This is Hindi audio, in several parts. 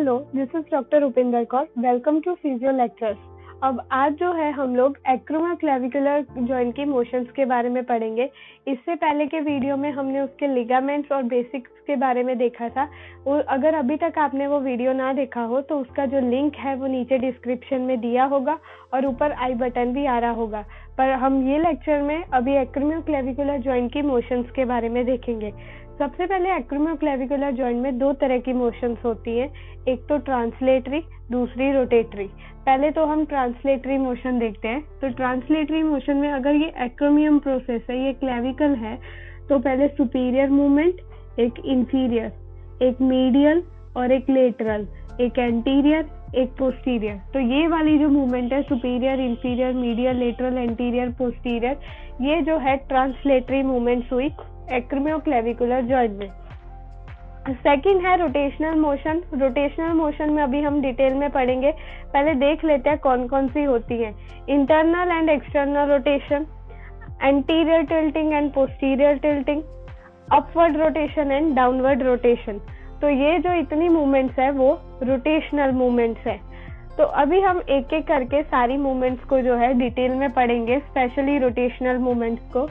Hello, this is doctor Rupinder Kaur. Welcome to physio lectures. अब आज जो है हम लोग एक्रोमियोक्लेविकुलर जॉइंट की मोशंस के बारे में पढ़ेंगे। इससे पहले के वीडियो में हमने उसके लिगामेंट्स और बेसिक्स के बारे में देखा था। अगर अभी तक आपने वो वीडियो ना देखा हो तो उसका जो लिंक है वो नीचे डिस्क्रिप्शन में दिया होगा और ऊपर आई बटन भी आ रहा होगा। पर हम ये लेक्चर में अभी एक्रोमियोक्लेविकुलर जॉइंट की मोशंस के बारे में देखेंगे। सबसे पहले एक्रोमियोक्लेविकुलर जॉइंट में दो तरह की मोशंस होती हैं, एक तो ट्रांसलेटरी, दूसरी रोटेटरी। पहले तो हम ट्रांसलेटरी मोशन देखते हैं। तो ट्रांसलेटरी मोशन में अगर ये एक्रोमियम प्रोसेस है, ये क्लेविकल है, तो पहले सुपीरियर मूवमेंट, एक इंफीरियर, एक मीडियल और एक लेटरल, एक एंटीरियर, एक पोस्टीरियर। तो ये वाली जो मूवमेंट है, superior, inferior, medial, lateral, anterior, posterior, ये जो है ट्रांसलेटरी मूवमेंट्स हुई एक्रोमियोक्लेविकुलर जॉइंट में। सेकंड है रोटेशनल मोशन। रोटेशनल मोशन में अभी हम डिटेल में पढ़ेंगे। पहले देख लेते हैं कौन कौन सी होती है। Internal and external rotation, anterior tilting and posterior tilting, upward rotation and downward rotation. तो ये जो इतनी मूवमेंट्स है वो रोटेशनल मूवमेंट्स है। तो अभी हम एक एक करके सारी मूवमेंट्स को जो है डिटेल में पढ़ेंगे, स्पेशली रोटेशनल मूवमेंट्स को।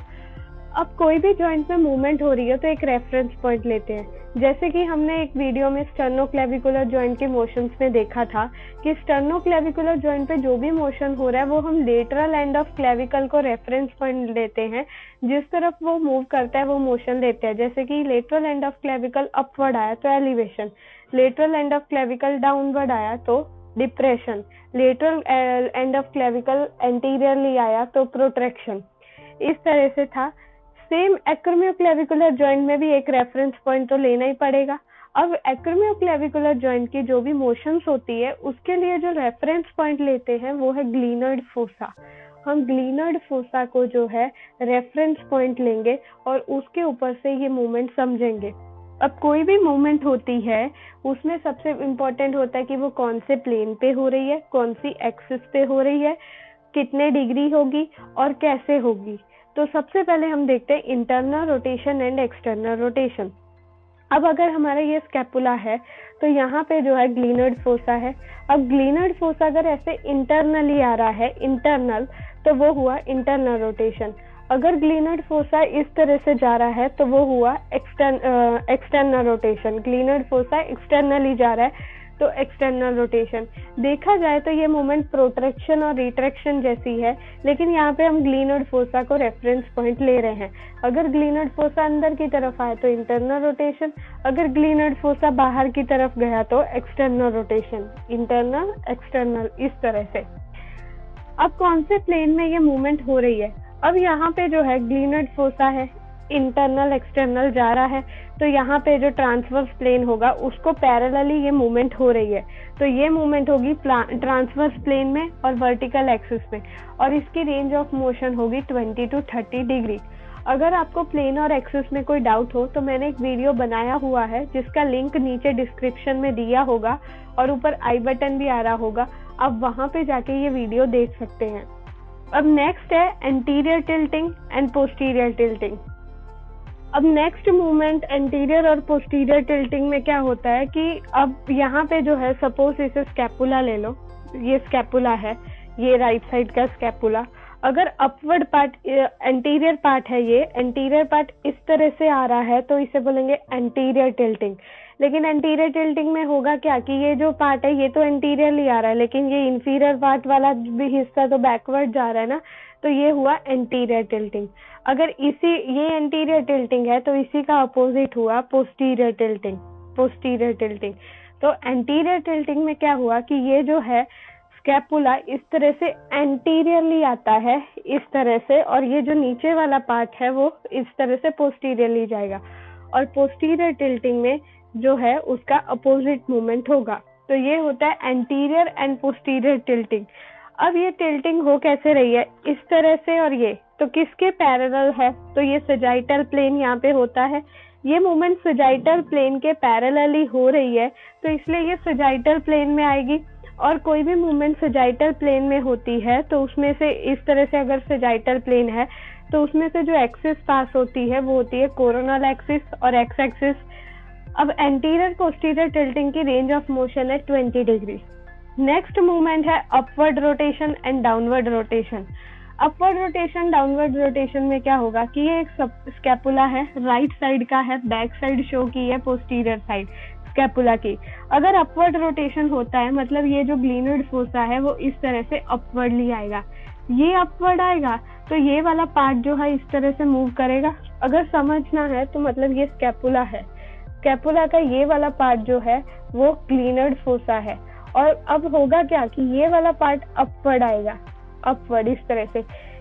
अब कोई भी जॉइंट में मूवमेंट हो रही है तो एक रेफरेंस पॉइंट लेते हैं। जैसे कि हमने एक वीडियो में स्टर्नोक्लेविकुलर जॉइंट के मोशंस में देखा था कि स्टर्नोक्लेविकुलर जॉइंट पे जो भी मोशन हो रहा है वो हम लेटरल एंड ऑफ क्लेविकल को रेफरेंस पॉइंट लेते हैं। जिस तरफ वो मूव करता है वो मोशन लेते हैं। जैसे कि lateral end of clavicle upward आया तो elevation, lateral end of clavicle downward आया तो depression, lateral end of clavicle anteriorly आया तो प्रोट्रैक्शन। इस तरह से था। सेम एक्रोमियोक्लेविकुलर जॉइंट में भी एक रेफरेंस पॉइंट तो लेना ही पड़ेगा। अब एक्रोमियोक्लेविकुलर जॉइंट की जो भी मोशंस होती है उसके लिए जो रेफरेंस पॉइंट लेते हैं वो है ग्लीनर्ड फोसा। हम ग्लीनर्ड फोसा को जो है रेफरेंस पॉइंट लेंगे और उसके ऊपर से ये मूवमेंट समझेंगे। अब कोई भी मूवमेंट होती है उसमें सबसे इम्पोर्टेंट होता है कि वो कौन से प्लेन पे हो रही है, कौन सी एक्सिस पे हो रही है, कितने डिग्री होगी और कैसे होगी। तो सबसे पहले हम देखते हैं internal rotation and external rotation. अब अगर हमारा ये स्कैपुला है तो यहाँ पे जो है ग्लीनर्ड फोसा है। अब ग्लीनर्ड फोसा अगर ऐसे इंटरनली आ रहा है, इंटरनल, तो वो हुआ इंटरनल रोटेशन। अगर ग्लीनर्ड फोसा इस तरह से जा रहा है तो वो हुआ एक्सटर्नल रोटेशन। ग्लीनर्ड फोसा एक्सटर्नली जा रहा है तो एक्सटर्नल रोटेशन। देखा जाए तो ये मूवमेंट प्रोट्रैक्शन और रिट्रैक्शन जैसी है, लेकिन यहाँ पे हम ग्लीनर्ड फोसा को रेफरेंस पॉइंट ले रहे हैं। अगर ग्लीनर्ड फोसा अंदर की तरफ आए तो इंटरनल रोटेशन, अगर ग्लीनर्ड फोसा बाहर की तरफ गया तो एक्सटर्नल रोटेशन। इंटरनल, एक्सटर्नल, इस तरह से। अब कौन से प्लेन में ये मूवमेंट हो रही है? अब यहाँ पे जो है ग्लीनर्ड फोसा है, इंटरनल एक्सटर्नल जा रहा है, तो यहाँ पे जो ट्रांसवर्स प्लेन होगा उसको पैरेलली ये मूवमेंट हो रही है। तो ये मूवमेंट होगी ट्रांसवर्स प्लेन में और वर्टिकल एक्सिस में, और इसकी रेंज ऑफ मोशन होगी 20 to 30 डिग्री। अगर आपको प्लेन और एक्सिस में कोई डाउट हो तो मैंने एक वीडियो बनाया हुआ है जिसका लिंक नीचे डिस्क्रिप्शन में दिया होगा और ऊपर आई बटन भी आ रहा होगा। आप वहां पे जाके ये वीडियो देख सकते हैं। अब नेक्स्ट है anterior tilting and posterior tilting. अब नेक्स्ट मूवमेंट एंटीरियर और पोस्टीरियर टिल्टिंग में क्या होता है कि अब यहाँ पे जो है, सपोज इसे स्कैपुला ले लो, ये स्कैपुला है, ये राइट साइड का स्कैपुला। अगर अपवर्ड पार्ट एंटीरियर पार्ट है, ये एंटीरियर पार्ट इस तरह से आ रहा है तो इसे बोलेंगे एंटीरियर टिल्टिंग। लेकिन एंटीरियर टिल्टिंग में होगा क्या कि ये जो पार्ट है ये तो एंटीरियरली आ रहा है, लेकिन ये इंफीरियर पार्ट वाला भी हिस्सा तो बैकवर्ड जा रहा है ना, तो ये हुआ एंटीरियर टिल्टिंग। अगर ये एंटीरियर टिल्टिंग है तो इसी का अपोजिट हुआ पोस्टीरियर टिल्टिंग। पोस्टीरियर टिल्टिंग, तो एंटीरियर टिल्टिंग में क्या हुआ कि ये जो है स्कैपुला इस तरह से एंटीरियरली आता है, इस तरह से, और ये जो नीचे वाला पार्ट है वो इस तरह से पोस्टीरियरली जाएगा। और पोस्टीरियर टिल्टिंग में जो है उसका अपोजिट मूवमेंट होगा। तो ये होता है एंटीरियर एंड पोस्टीरियर टिल्टिंग। अब ये टिल्टिंग हो कैसे रही है? इस तरह से, और ये तो किसके पैरेलल है? तो ये सजाइटल प्लेन यहाँ पे होता है। ये मूवमेंट सजाइटल प्लेन के पैरेलली हो रही है तो इसलिए ये सजाइटल प्लेन में आएगी। और कोई भी मूवमेंट सजाइटल प्लेन में होती है तो उसमें से इस तरह से, अगर सजाइटल प्लेन है तो उसमें से जो एक्सिस पास होती है वो होती है कोरोनल एक्सिस और एक्स एक्सिस। अब एंटीरियर पोस्टीरियर टिल्टिंग की रेंज ऑफ मोशन है 20 डिग्री। नेक्स्ट मूवमेंट है upward rotation and downward rotation. Upward rotation downward rotation में क्या होगा कि ये एक स्कैपुला है, राइट साइड का है, बैक साइड शो की है पोस्टीरियर साइड स्कैपुला की। अगर अपवर्ड रोटेशन होता है मतलब ये जो ग्लीनोइड फोसा है वो इस तरह से अपवर्डली आएगा, ये अपवर्ड आएगा तो ये वाला पार्ट जो है इस तरह से मूव करेगा। अगर समझना है तो मतलब ये स्कैपुला है, स्कैपुला का ये वाला पार्ट जो है वो ग्लीनोइड फोसा है। और अब होगा क्या कि ये वाला पार्ट अपवर्ड आएगा, अपवर्ड इस तरह से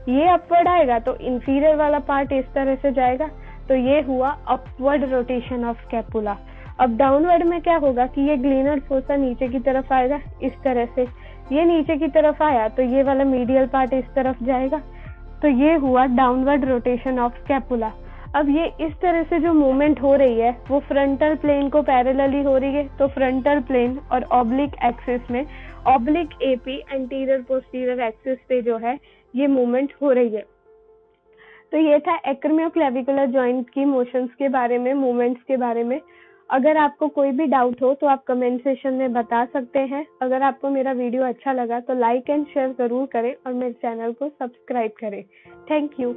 ये अपवर्ड आएगा तो इंफीरियर वाला पार्ट इस तरह से जाएगा, तो ये हुआ अपवर्ड रोटेशन ऑफ स्कैपुला। अब डाउनवर्ड में क्या होगा कि ये ग्लीनोइड फोसा नीचे की तरफ आएगा इस तरह से, ये नीचे की तरफ आया तो ये वाला मीडियल पार्ट इस तरफ जाएगा, तो ये हुआ डाउनवर्ड रोटेशन ऑफ स्कैपुला। अब ये इस तरह से जो मूवमेंट हो रही है वो फ्रंटल प्लेन को पैरेलली हो रही है, तो फ्रंटल प्लेन और ऑब्लिक एक्सिस में oblique AP anterior posterior axis पे जो है ये मूवमेंट हो रही है। तो ये था एक्रोमियोक्लेविकुलर जॉइंट की मोशंस के बारे में, मूवमेंट्स के बारे में। अगर आपको कोई भी डाउट हो तो आप कमेंट सेक्शन में बता सकते हैं। अगर आपको मेरा वीडियो अच्छा लगा तो लाइक एंड शेयर जरूर करें और मेरे चैनल को सब्सक्राइब करें। Thank you.